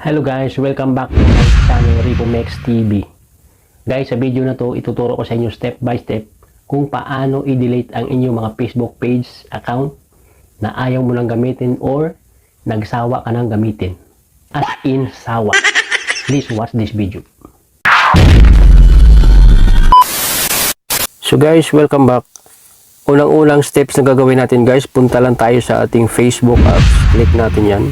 Hello guys, welcome back to my channel RicoMex TV. Guys, sa video na to, ituturo ko sa inyo step by step kung paano i-delete ang inyong mga Facebook page account na ayaw mo nang gamitin or nagsawa ka nang gamitin. As in, sawa. Please watch this video. So guys, welcome back. Unang-unang steps na gagawin natin guys, punta lang tayo sa ating Facebook apps. Click natin yan.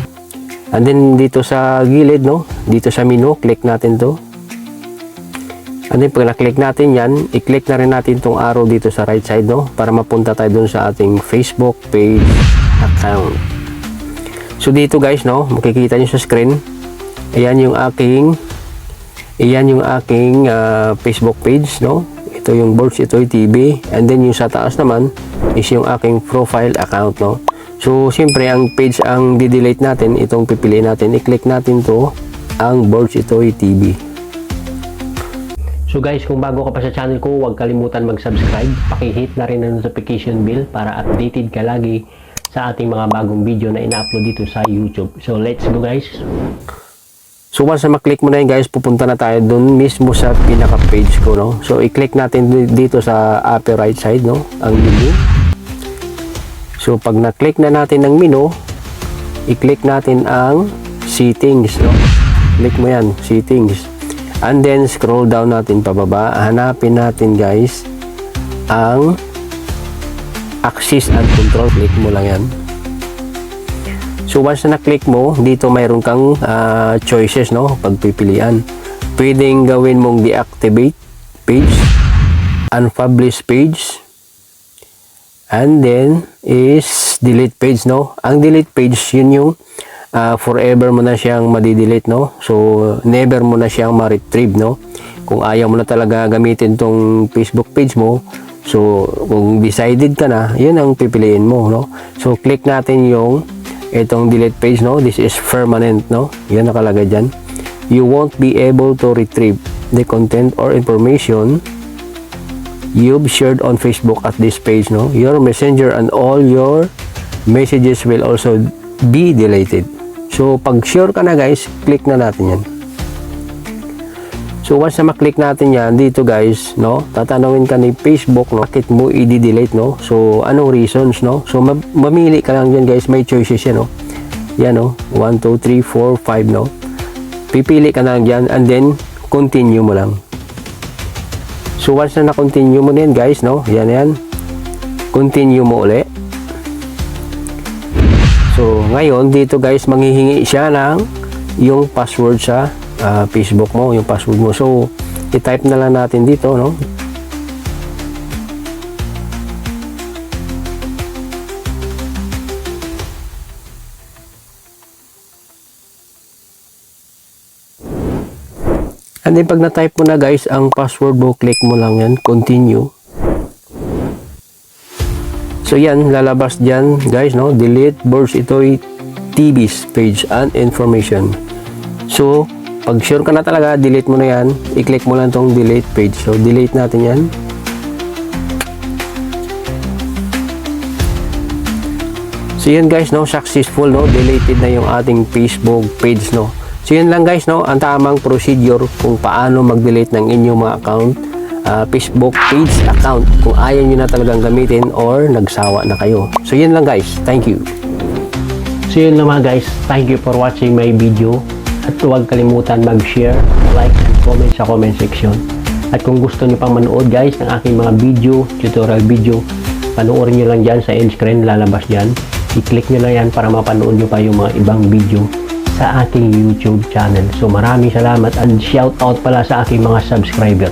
And then dito sa gilid, no, dito sa menu, click natin to. And then pag na-click natin yan, i-click na rin natin tong arrow dito sa right side, no, para mapunta tayo dun sa ating Facebook page account. So dito guys, no, makikita nyo sa screen, ayan yung aking Facebook page, no. Ito yung Borge Itoy TV. And then yung sa taas naman is yung aking profile account, no. So, siyempre, ang page ang di-delete natin, itong pipiliin natin, i-click natin to, ang Borge Itoy TV. So guys, kung bago ka pa sa channel ko, huwag kalimutan mag-subscribe. Paki-hit na rin ang notification bell para updated ka lagi sa ating mga bagong video na ina-upload dito sa YouTube. So, let's go guys! So, once na maklik mo na yun guys, pupunta na tayo dun mismo sa pinaka-page ko, no? So, i-click natin dito sa upper right side, no? Ang menu. So, pag na-click na natin ang menu, i-click natin ang settings, no? Click mo yan, settings. And then, scroll down natin pababa. Hanapin natin, guys, ang access and control. Click mo lang yan. So, once na na-click mo, dito mayroon kang choices, no? Pagpipilian. Pwedeng gawin mong deactivate page, unpublish page, and then is delete page, no? Ang delete page, yun yung forever mo na siyang madidelete, no? So, never mo na siyang ma-retrieve, no? Kung ayaw mo na talaga gamitin tong Facebook page mo, so, kung decided ka na, yun ang pipiliin mo, no? So, click natin yung itong delete page, no? This is permanent, no? Yan nakalagay dyan. You won't be able to retrieve the content or information you've shared on Facebook at this page, no? Your messenger and all your messages will also be deleted. So, pag sure ka na guys, click na natin yan. So, once na maklik natin yan, dito guys, no? Tatanungin ka ni Facebook, no? Bakit mo i-delete, no? So, anong reasons, no? So, mamili ka lang dyan guys, may choices yan, no? Yan, no? 1, 2, 3, 4, 5, no? Pipili ka na lang dyan, and then, continue mo lang. So, once na na-continue mo din guys, no? Yan. Continue mo uli. So, ngayon, dito guys, manghihingi siya ng yung password sa Facebook mo, yung password mo. So, i-type na lang natin dito, no? And then pag na-type mo na guys ang password mo, click mo lang yan, continue. So yan, lalabas dyan guys, no? Delete Borge Itoy TV's page and information. So, pag sure ka na talaga, delete mo na yan, i-click mo lang tong delete page. So, delete natin yan. So yan guys, no? Successful, no? Deleted na yung ating Facebook page, no? So yun lang guys, no, ang tamang procedure kung paano mag-delete ng inyong mga account, Facebook page account kung ayaw nyo na talagang gamitin or nagsawa na kayo. So yun lang guys, thank you. So yun lang mga guys, thank you for watching my video at huwag kalimutan mag-share, like, and comment sa comment section. At kung gusto nyo pang manood guys ng aking mga video, tutorial video, panoorin nyo lang dyan sa end screen, lalabas dyan. I-click nyo lang yan para mapanood nyo pa yung mga ibang video sa aking YouTube channel. So maraming salamat and shout out pala sa aking mga subscriber.